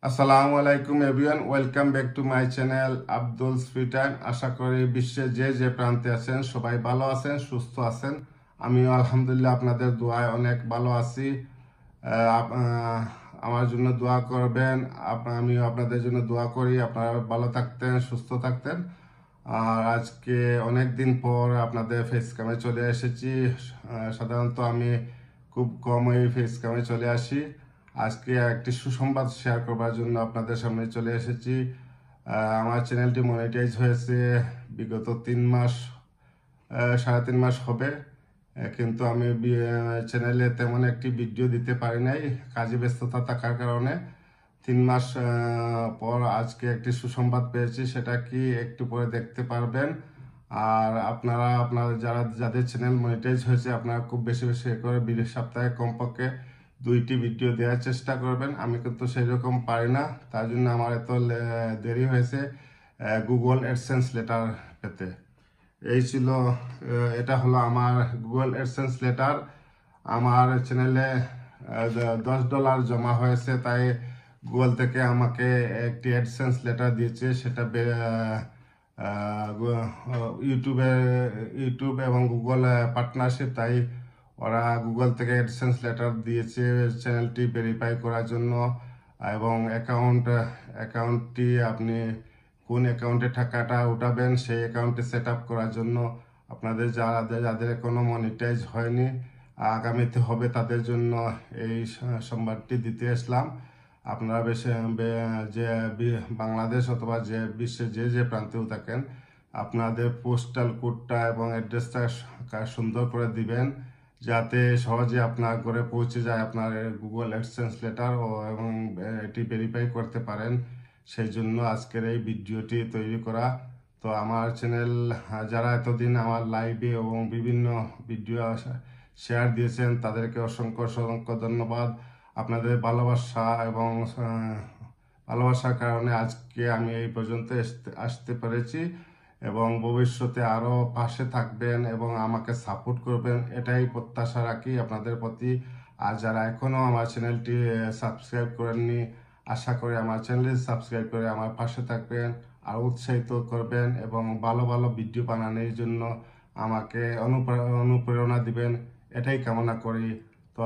আসসালামু আলাইকুম everyone, welcome back to my channel Abdul free time. আশা করি বিশ্বের যে প্রান্তে আছেন সবাই ভালো আছেন, সুস্থ আছেন। আমিও আলহামদুলিল্লাহ আপনাদের দোয়ায় অনেক ভালো আছি। আমার জন্য দোয়া করবেন, আমিও আপনাদের জন্য দোয়া করি আপনারা ভালো থাকতেন, সুস্থ থাকতেন। আর আজকে অনেক দিন পর আপনাদের ফেস ক্যামে চলে এসেছি। সাধারণত আমি খুব কম এই ফেস ক্যামে চলে আসি। আজকে একটি সুসংবাদ শেয়ার করবার জন্য আপনাদের সামনে চলে এসেছি। আমার চ্যানেলটি মনিটাইজ হয়েছে বিগত 3 মাস, 3.5 মাস হবে। কিন্তু আমি চ্যানেলে তেমন একটি ভিডিও দিতে পারি নাই, কাজে ব্যস্ততা থাকার কারণে। 3 মাস পর আজকে একটি সুসংবাদ পেয়েছি, সেটা কি একটু পরে দেখতে পারবেন। আর আপনারা যাদের চ্যানেল মনিটাইজ হয়েছে আপনারা খুব বেশি বেশি করে সপ্তাহে কমপক্ষে 2টি ভিডিও দেওয়ার চেষ্টা করবেন। আমি কিন্তু সেই রকম পারি না, তার জন্য আমার এত দেরি হয়েছে গুগল অ্যাডসেন্স লেটার পেতে। এটা হলো আমার গুগল অ্যাডসেন্স লেটার। আমার চ্যানেলে $10 জমা হয়েছে, তাই গুগল থেকে আমাকে একটি অ্যাডসেন্স লেটার দিয়েছে। সেটা ইউটিউব এবং গুগল পার্টনারশিপ, তাই ওরা গুগল থেকে অ্যাডসেন্স লেটার দিয়েছে চ্যানেলটি ভেরিফাই করার জন্য। এবং অ্যাকাউন্টটি আপনি কোন অ্যাকাউন্টে টাকাটা উঠাবেন সেই অ্যাকাউন্টে সেট আপ করার জন্য। আপনাদের যাদের কোনো মনিটাইজ হয়নি, আগামীতে হবে, তাদের জন্য এই সংবাদটি দিতে আসলাম। আপনারা যে বাংলাদেশ অথবা যে বিশ্বের যে প্রান্তেও থাকেন, আপনাদের পোস্টাল কোডটা এবং অ্যাড্রেসটা সুন্দর করে দিবেন, যাতে সহজে আপনার ঘরে পৌঁছে যায় আপনার গুগল অ্যাডসেন্স লেটার এবং এটি ভেরিফাই করতে পারেন। সেই জন্য আজকের এই ভিডিওটি তৈরি করা। তো আমার চ্যানেল যারা এতদিন আমার লাইভে এবং বিভিন্ন ভিডিও শেয়ার দিয়েছেন তাদেরকে অসংখ্য অসংখ্য ধন্যবাদ। আপনাদের ভালোবাসা এবং ভালোবাসার কারণে আজকে আমি এই পর্যন্ত আসতে পেরেছি, এবং ভবিষ্যতে আরও পাশে থাকবেন এবং আমাকে সাপোর্ট করবেন, এটাই প্রত্যাশা রাখি আপনাদের প্রতি। আর যারা এখনও আমার চ্যানেলটি সাবস্ক্রাইব করেননি, আশা করি আমার চ্যানেলটি সাবস্ক্রাইব করে আমার পাশে থাকবেন, আর উৎসাহিত করবেন এবং ভালো ভালো ভিডিও বানানোর জন্য আমাকে অনুপ্রেরণা দিবেন, এটাই কামনা করি। তো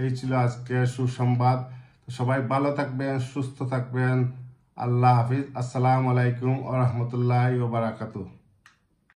এই ছিল আজকে সুসংবাদ। সবাই ভালো থাকবেন, সুস্থ থাকবেন। আল্লাহ হাফিজ। আসসালামু আলাইকুম ওয়া রাহমাতুল্লাহি ওয়া বারাকাতুহু।